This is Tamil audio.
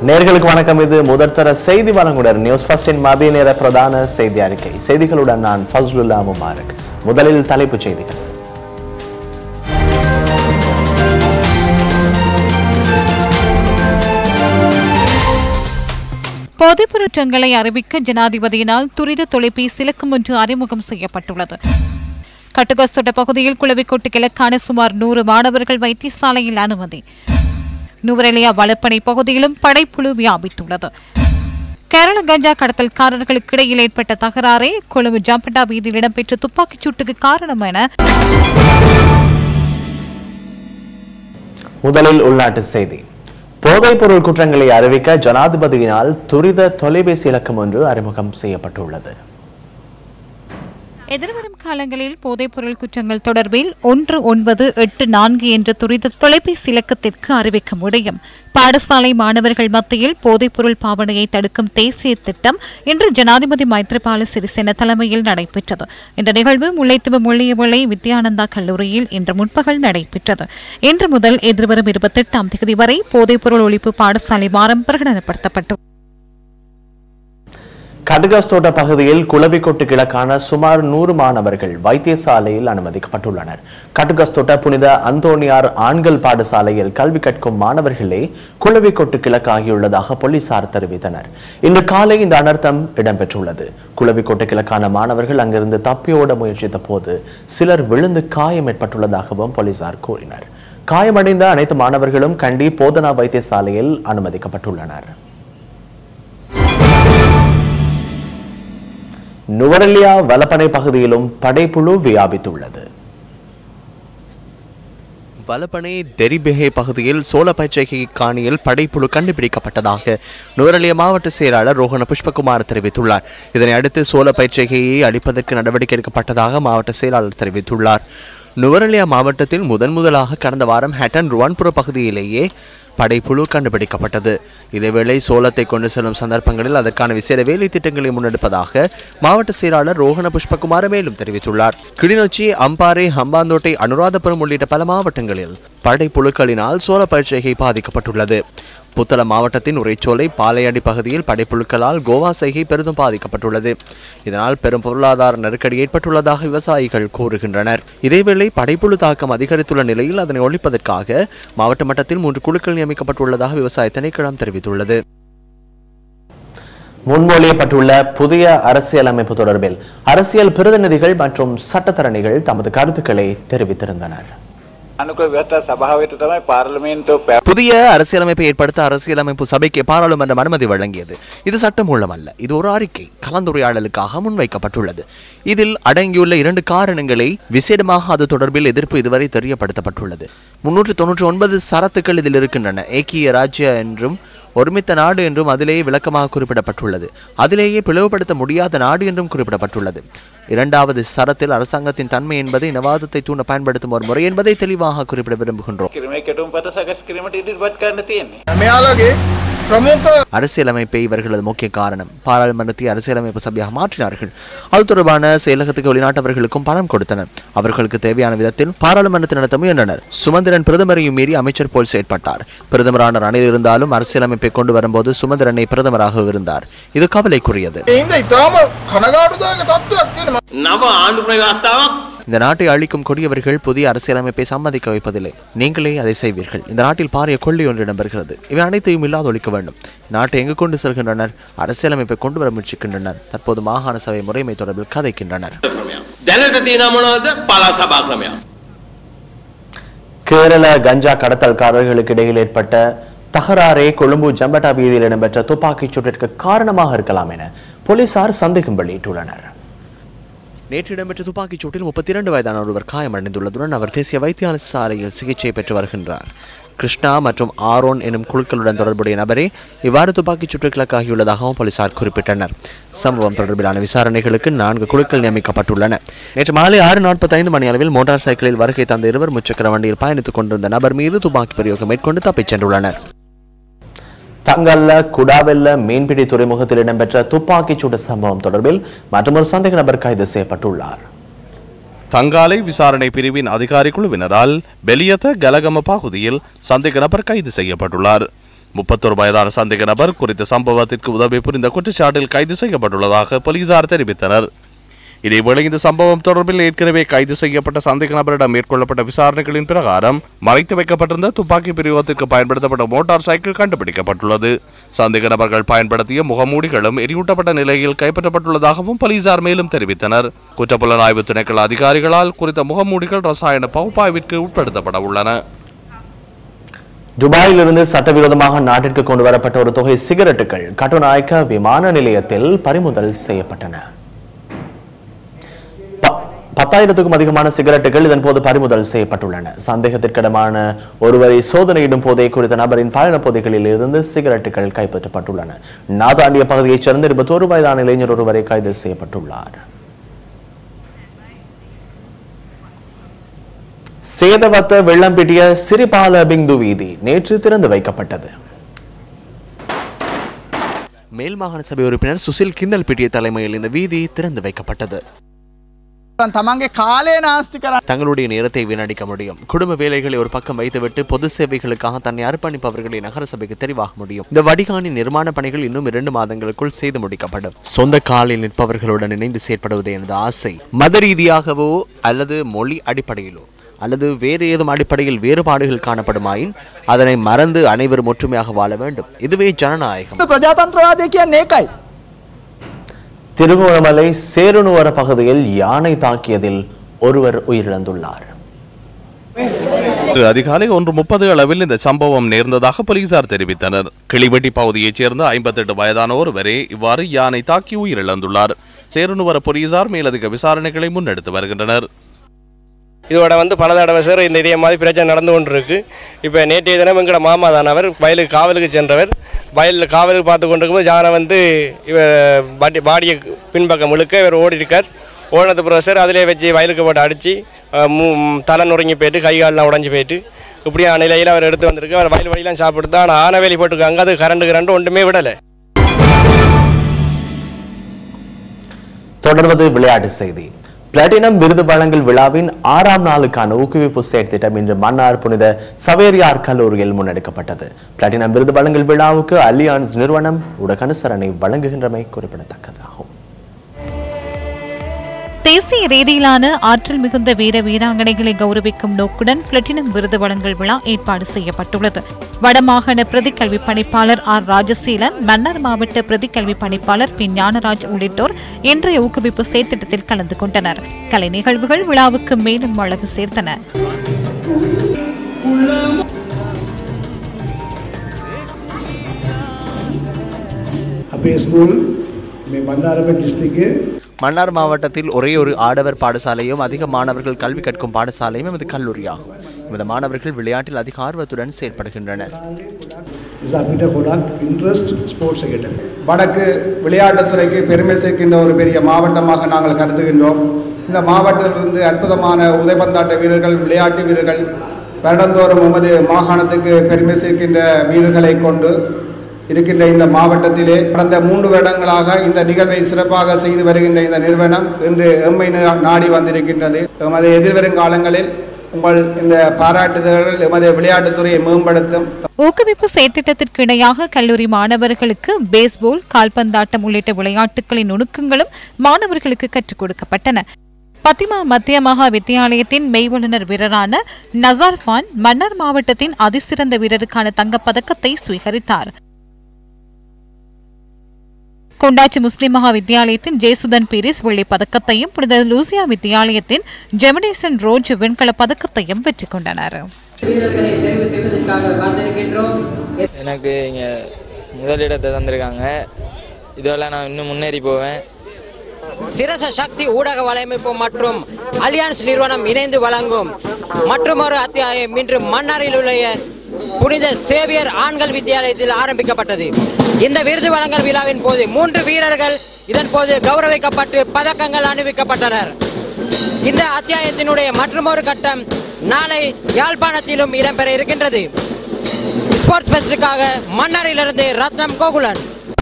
நேர்களுக்கு வணக்கம். இது முதற்தர செய்தி வழங்குனர் நியூஸ் ஃபர்ஸ்டின் மதிய நேர பிரதான செய்தி அறிக்கை. செய்திகளுடன் நான் ஃபஸ்லுல்லா முபாரக். முதலில் தலைப்புச் செய்திகள். போதைப்பொருட்களை அறிவிக்க ஜனாதிபதியினால் துரித தொலைபேசி இலக்கம் ஒன்று அறிமுகம் செய்யப்பட்டுள்ளது. கட்டுகஸ்தொட்ட பகுதியில் குளவிக்கோட்டு கிழக்கான சுமார் 100 மாணவர்கள் வைத்தியசாலையில் அனுமதி. நுவரெலியா வளப்பனை பகுதியிலும் படைப்புழு வியாபித்துள்ளது. கேரள கஞ்சா கடத்தல்காரர்களுக்கு இடையில் ஏற்பட்ட தகராறே கொழும்பு ஜம்பட்டா வீதியில் இடம்பெற்ற துப்பாக்கிச் சூட்டுக்கு காரணம் என. முதலில் உள்நாட்டு செய்தி. போதைப்பொருள் குற்றங்களை அறிவிக்க ஜனாதிபதியினால் துரித தொலைபேசி இலக்கம் ஒன்று அறிமுகம் செய்யப்பட்டுள்ளது. எதிர்வரும் காலங்களில் போதைப்பொருள் குற்றங்கள் தொடர்பில் 1984 என்ற துரித தொலைபேசி இலக்கத்திற்கு அறிவிக்க முடியும். பாடசாலை மாணவர்கள் மத்தியில் போதைப்பொருள் பாவனையை தடுக்கும் தேசிய திட்டம் இன்று ஜனாதிபதி மைத்ரிபால சிறிசேன தலைமையில் நடைபெற்றது. இந்த நிகழ்வு முல்லைத்தீவு முள்ளியவிளை வித்யானந்தா கல்லூரியில் இன்று முற்பகல் நடைபெற்றது. இன்று முதல் எதிர்வரும் 28ஆம் தேதி வரை போதைப்பொருள் ஒழிப்பு பாடசாலை வாரம் பிரகடனப்படுத்தப்பட்டது. கடுகஸ்தோட்ட பகுதியில் குளவிக்கொட்டு கிழக்கான சுமார் 100 மாணவர்கள் வைத்தியசாலையில் அனுமதிக்கப்பட்டுள்ளனர். கடுகஸ்தோட்ட புனித அந்தோனியார் ஆண்கள் பாடசாலையில் கல்வி கற்கும் மாணவர்களே குளவிக்கொட்டு கிழக்கு ஆகியுள்ளதாக போலீசார் தெரிவித்தனர். இன்று காலை இந்த அனர்த்தம் இடம்பெற்றுள்ளது. குளவிக்கொட்டு கிழக்கான மாணவர்கள் அங்கிருந்து தப்பியோட முயற்சித்த போது சிலர் விழுந்து காயம் ஏற்பட்டுள்ளதாகவும் போலீசார் கூறினர். காயமடைந்த அனைத்து மாணவர்களும் கண்டி போதனா வைத்தியசாலையில் அனுமதிக்கப்பட்டுள்ளனர். நுவரெலியா வலப்பனை பகுதியிலும் படைப்புழு வியாபித்துள்ளது. வலப்பனை தெரிபெஹே பகுதியில் சோளப்பயிற்சி காணியில் படைப்புழு கண்டுபிடிக்கப்பட்டதாக நுவரெலியா மாவட்ட செயலாளர் ரோஹண புஷ்பகுமார் தெரிவித்துள்ளார். இதனை அடுத்து சோளப்பயிற்சியை அழிப்பதற்கு நடவடிக்கை எடுக்கப்பட்டதாக மாவட்ட செயலாளர் தெரிவித்துள்ளார். நுவரெலியா மாவட்டத்தில் முதலாக கடந்த வாரம் ஹட்டன் ருவான்புர பகுதியிலேயே படைப்புழு கண்டுபிடிக்கப்பட்டது. இதேவேளை சோளத்தை கொண்டு செல்லும் சந்தர்ப்பங்களில் அதற்கான விசேட வேலை திட்டங்களை முன்னெடுப்பதாக மாவட்ட செயலாளர் ரோஹண புஷ்பகுமார் மேலும் தெரிவித்துள்ளார். கிளிநொச்சி, அம்பாறை, ஹம்பாந்தோட்டை, அனுராதபுரம் உள்ளிட்ட பல மாவட்டங்களில் படைப்புழுக்களினால் சோளப்பயிற்சிகை பாதிக்கப்பட்டுள்ளது. புத்தளம் மாவட்டத்தின் உரைச்சோலை பாலையடி பகுதியில் படைப்புழுக்களால் கோவா செய்கை பெரிதும் பாதிக்கப்பட்டுள்ளது. இதனால் பெரும் பொருளாதார நெருக்கடி ஏற்பட்டுள்ளதாக விவசாயிகள் கூறுகின்றனர். இதேவேளை படைப்புழு தாக்கம் அதிகரித்துள்ள நிலையில் அதனை ஒழிப்பதற்காக மாவட்ட மட்டத்தில் 3 குழுக்கள் நியமிக்கப்பட்டுள்ளதாக விவசாய திணைக்களம் தெரிவித்துள்ளது. முன்மொழியப்பட்டுள்ள புதிய அரசியலமைப்பு தொடர்பில் அரசியல் பிரதிநிதிகள் மற்றும் சட்டத்தரணிகள் தமது கருத்துக்களை தெரிவித்திருந்தனர். புதிய அரசியலமைப்பை ஏற்படுத்த அரசியலமைப்பு சபைக்கு பாராளுமன்றம் அனுமதி வழங்கியது. இது சட்டமூலம் அல்ல, இது ஒரு அறிக்கை கலந்துரையாடலுக்காக முன்வைக்கப்பட்டுள்ளது. இதில் அடங்கியுள்ள 2 காரணங்களை விசேடமாக அது தொடர்பில் எதிர்ப்பு இதுவரை தெரியப்படுத்தப்பட்டுள்ளது. 399 சரத்துக்கள் இதில் இருக்கின்றன. ஏக்கிய ராஜ்ய என்றும் ஒருமித்த நாடு என்றும் அதிலேயே விளக்கமாக குறிப்பிடப்பட்டுள்ளது. அதிலேயே பிளவுபடுத்த முடியாத நாடு என்றும் குறிப்பிடப்பட்டுள்ளது. 2வது சரத்தில் அரசாங்கத்தின் தன்மை என்பது இனவாதத்தை தூண்ட பயன்படுத்தும் ஒரு முறை என்பதை தெளிவாக குறிப்பிட விரும்புகின்றோம். அரசியலமைப்பை இவர்களது முக்கிய காரணம். பாராளுமன்றத்தை அரசியலமைப்பு சபையாக மாற்றினார்கள். அது தொடர்பான செயலகத்துக்கு வெளிநாட்டவர்களுக்கும் பணம் கொடுத்தனர். அவர்களுக்கு தேவையான விதத்தில் பாராளுமன்றத்தை நடத்த முயன்றனர். சுமந்திரன் பிரதமரையும் மீறி அமைச்சர் போல் செயற்பட்டார். பிரதமரான ரணில் இருந்தாலும் அரசியலமைப்பை கொண்டு வரும்போது சுமந்திரனை பிரதமராக இருந்தார். இது கவலைக்குரியது. இந்த நாட்டை அழிக்கும் கொடியவர்கள் புதிய அரசியலமைப்பை சம்மதிக்க வைப்பதில்லை. நீங்களே அதை செய்வீர்கள். இந்த நாட்டில் பாரிய கொள்ளை ஒன்று இடம்பெறுகிறது. இவை அனைத்தையும் இல்லாது ஒழிக்க வேண்டும். நாட்டை எங்கு கொண்டு செல்கின்றனர்? அரசியலமைப்பை கொண்டு வர முயற்சிக்கின்றனர். தற்போது மாகாண சபை முறைமை தொடர்பில் கதைக்கின்றனர். கேரள கஞ்சா கடத்தல்காரர்களுக்கு இடையில் ஏற்பட்ட தகராறே கொழும்பு ஜம்பட்டா வீதியில் இடம்பெற்ற துப்பாக்கிச் சூட்டிற்கு காரணமாக இருக்கலாம் என போலீசார் சந்தேகம் வெளியிட்டுள்ளனர். நேற்று இடம்பெற்ற துப்பாக்கிச் சூட்டில் 32 வயதான ஒருவர் காயமடைந்துள்ளதுடன் அவர் தேசிய வைத்தியசாலையில் சிகிச்சை பெற்று வருகின்றார். கிருஷ்ணா மற்றும் ஆரோன் எனும் குழுக்களுடன் தொடர்புடைய நபரே இவ்வாறு துப்பாக்கிச் சூட்டுக்கு இலக்காகியுள்ளதாகவும் போலீசார் குறிப்பிட்டனர். சம்பவம் தொடர்பிலான விசாரணைகளுக்கு 4 குழுக்கள் நியமிக்கப்பட்டுள்ளன. நேற்று மாலை 6:45 மணி அளவில் மோட்டார் சைக்கிளில் வருகை தந்த 2 முச்சக்கர வண்டியில் பயணித்துக் கொண்டிருந்த நபர் மீது துப்பாக்கி பிரயோகம் மேற்கொண்டு தப்பிச் சென்றுள்ளனர். தங்கல்ல குடாவெல்ல மீன்பிடி துறைமுகத்தில் இடம்பெற்ற துப்பாக்கிச் சூட்டு சம்பவம் தொடர்பில் மற்றொரு சந்தேக நபர் கைது செய்யப்பட்டுள்ளார். தங்காலை விசாரணை பிரிவின் அதிகாரி குழுவினரால் பெலியத கலகம பகுதியில் சந்தேக நபர் கைது செய்யப்பட்டுள்ளார். 31 வயதான சந்தேக நபர் குறித்த சம்பவத்திற்கு உதவி புரிந்த குற்றச்சாட்டில் கைது செய்யப்பட்டுள்ளதாக போலீசார் தெரிவித்தனர். இதேவேளை இந்த சம்பவம் தொடர்பில் ஏற்கனவே கைது செய்யப்பட்ட சந்தேக நபரிடம் மேற்கொள்ளப்பட்ட விசாரணைகளின் பிரகாரம் மறைத்து வைக்கப்பட்டிருந்த துப்பாக்கி பிரயோகத்திற்கு பயன்படுத்தப்பட்ட மோட்டார் சைக்கிள் கண்டுபிடிக்கப்பட்டுள்ளது. சந்தேக நபர்கள் பயன்படுத்திய முகமூடிகளும் எரியூட்டப்பட்ட நிலையில் கைப்பற்றப்பட்டுள்ளதாகவும் போலீசார் மேலும் தெரிவித்தனர். குற்றப்புலனாய்வு திணைக்கள அதிகாரிகளால் குறித்த முகமூடிகள் ரசாயன பகுப்பாய்விற்கு உட்படுத்தப்பட உள்ளன. துபாயிலிருந்து சட்டவிரோதமாக நாட்டிற்கு கொண்டு வரப்பட்ட ஒரு தொகை சிகரெட்டுகள் கட்டுநாயக்க விமான நிலையத்தில் பறிமுதல் செய்யப்பட்டன. 10,000க்கும் அதிகமான சிகரெட்டுகள் இதன்போது பறிமுதல் செய்யப்பட்டுள்ளன. சந்தேகத்திற்கிடமான ஒருவரை சோதனையிடும் போதே குறித்த நபரின் பயண பொதிகளில் இருந்து சிகரெட்டுகள் கைப்பற்றப்பட்டுள்ளன. நாதாண்டிய பகுதியைச் சேர்ந்த 21 வயதான இளைஞர் ஒருவரை கைது செய்யப்பட்டுள்ளார். சேதவத்த வெள்ளம்பிட்டிய சிறிபால பிந்து வீதி நேற்று திறந்து வைக்கப்பட்டது. மேல் மாகாண சபை உறுப்பினர் சுசில் கிந்தல் பிட்டிய தலைமையில் இந்த வீதி திறந்து வைக்கப்பட்டது. தங்களுடைய நேரத்தை வீணடிக்க முடியும், குடும்ப வேலைகளை ஒரு பக்கம் வைத்துவிட்டு பொது சேவைகளுக்காக தன்னை அர்ப்பணிப்பவர்களை நகர சபைக்கு தெரிவாக முடியும். இந்த வடிகாணி நிர்மாண பணிகள் இன்னும் 2 மாதங்களுக்குள் செய்து முடிக்கப்படும். சொந்த காலில் நிற்பவர்களுடன் இணைந்து செயற்படுவது எனது ஆசை. மத ரீதியாகவோ அல்லது மொழி அடிப்படையிலோ அல்லது வேறு ஏதும் அடிப்படையில் வேறுபாடுகள் காணப்படுமாயின் அதனை மறந்து அனைவரும் ஒற்றுமையாக வாழ வேண்டும். இதுவே ஜனநாயகம். திருகோணமலை சேருநுவர பகுதியில் யானை தாக்கியதில் ஒருவர் உயிரிழந்துள்ளார். அதிகாலை 1:30 அளவில் இந்த சம்பவம் நேர்ந்ததாக போலீசார் தெரிவித்தனர். கிளிவெட்டி பகுதியைச் சேர்ந்த 58 வயதான ஒருவரே இவ்வாறு யானை தாக்கி உயிரிழந்துள்ளார். சேருநுவர போலீசார் மேலதிக விசாரணைகளை முன்னெடுத்து வருகின்றனர். இதோட பல தடவை சார் இதே மாதிரி பிரச்சனை நடந்து கொண்டு இருக்கு. இப்போ நேற்றைய தினம் எங்களோட மாமா தான் அவர் வயலுக்கு காவலுக்கு சென்றவர். வயலில் காவலுக்கு பார்த்து கொண்டிருக்கும்போது யானை இவர் பாடியை பின்பக்கம் இழுக்க இவர் ஓடி இருக்கார். ஓடினது பிறகு சார் அதிலே வச்சு வயலுக்கு போட்டு அடித்து தலை நுறங்கி போயிட்டு கை காலெலாம் உடஞ்சி போயிட்டு இப்படியான நிலையில் அவர் எடுத்து வந்திருக்கு. அவர் வயல் வழியெல்லாம் சாப்பிட்டு தான் ஆனால் ஆனை வேலி போட்டுருக்காங்க. அது கரண்டு ஒன்றுமே விடலை. தொடர்வது விளையாட்டு செய்தி. பிளாட்டினம் விருது வழங்கல் விழாவின் 6ஆம் நாளுக்கான ஊக்குவிப்பு செயற்திட்டம் இன்று மன்னார் புனித சவேரியார் கல்லூரியில் முன்னெடுக்கப்பட்டது. பிளாட்டினம் விருது வழங்கல் விழாவுக்கு அலியான்ஸ் நிறுவனம் ஊடகனுசரணை வழங்குகின்றமை குறிப்பிடத்தக்கதாகும். தேசிய ரீதியிலான ஆற்றல் மிகுந்த வீர வீராங்கனைகளை கௌரவிக்கும் நோக்குடன் பிளாட்டினம் விருது வழங்கல் விழா ஏற்பாடு செய்யப்பட்டுள்ளது. வடமாகாண பிரதிக்கல்வி பணிப்பாளர் ஆர் ராஜசீலன், மன்னார் மாவட்ட பிரதிக்கல்வி பணிப்பாளர் பி ஞானராஜ் உள்ளிட்டோர் இன்றைய ஊக்குவிப்பு செயற்திட்டத்தில் கலந்து கொண்டனர். கலை நிகழ்வுகள் விழாவுக்கு மேலும் அழகு சேர்த்தன. மன்னார் மாவட்டத்தில் ஒரே ஒரு ஆடவர் பாடசாலையும் அதிக மாணவர்கள் கல்வி கற்கும் பாடசாலையும் எமது கல்லூரியாகும். எமது மாணவர்கள் விளையாட்டில் அதிக ஆர்வத்துடன் செயற்படுகின்றனர். வடக்கு விளையாட்டுத்துறைக்கு பெருமை சேர்க்கின்ற ஒரு பெரிய மாவட்டமாக நாங்கள் கருதுகின்றோம். இந்த மாவட்டத்திலிருந்து அற்புதமான உதைபந்தாட்ட வீரர்கள், விளையாட்டு வீரர்கள் வருடந்தோறும் எமது மாகாணத்துக்கு பெருமை சேர்க்கின்ற வீரர்களை கொண்டு இருக்கின்ற இந்த மாவட்டத்திலே கடந்த 3 வருடங்களாக இந்த நிகழ்வை சிறப்பாக செய்து வருகின்ற இந்த நிறுவனம் இன்று எம்மை நாடி வந்திருக்கின்றது. எமது எதிர்வரும் காலங்களில் உங்கள் இந்த பாராட்டுதல்கள் எமது விளையாட்டுத்துறையை மேம்படுத்தும். ஊக்குவிப்பு செயற்திட்டத்திற்கு இணையாக கல்லூரி மாணவர்களுக்கு பேஸ்பால், கால்பந்தாட்டம் உள்ளிட்ட விளையாட்டுகளின் நுணுக்கங்களும் மாணவர்களுக்கு கற்றுக் கொடுக்கப்பட்டன. பத்திமா மத்திய மகா வித்தியாலயத்தின் மெய்வல்லுநர் வீரரான நசார் கான் மன்னார் மாவட்டத்தின் அதிசிறந்த வீரருக்கான தங்கப்பதக்கத்தை சுவீகரித்தார். கொண்டாச்சி முஸ்லிம் மகா வித்தியாலயத்தின் ஜேசுதன் பீரிஸ் வெள்ளிப் பதக்கத்தையும், புனித லூசியா வித்தியாலயத்தின் ஜெமினேசன் ரோஜ் வெண்கலப் பதக்கத்தையும் வெற்றி கொண்டனர். எனக்கு இங்க முதலிடத்தை தந்திருக்காங்க. இதெல்லாம் நான் இன்னும் முன்னேறி போவேன். சிரச சக்தி ஊடக வலையமைப்பு மற்றும் அலியான்ஸ் நிறுவனம் இணைந்து வழங்கும் மற்றொரு அத்தியாயம் இன்று மன்னாரில் உள்ள புனித சேவியர் ஆண்கள் வித்தியாலயத்தில் ஆரம்பிக்கப்பட்டது. இந்த விருது வழங்கல் விழாவின் போது 3 வீரர்கள் இதன் போது கௌரவிக்கப்பட்டு பதக்கங்கள் அணிவிக்கப்பட்டனர். இந்த அத்தியாயத்தினுடைய மற்றொரு கட்டம் நாளை யாழ்ப்பாணத்திலும் இடம்பெற இருக்கின்றது. ஸ்போர்ட்ஸ் ஃபெஸ்டுக்காக மன்னாரிலிருந்து ரத்னம் கோகுலன்.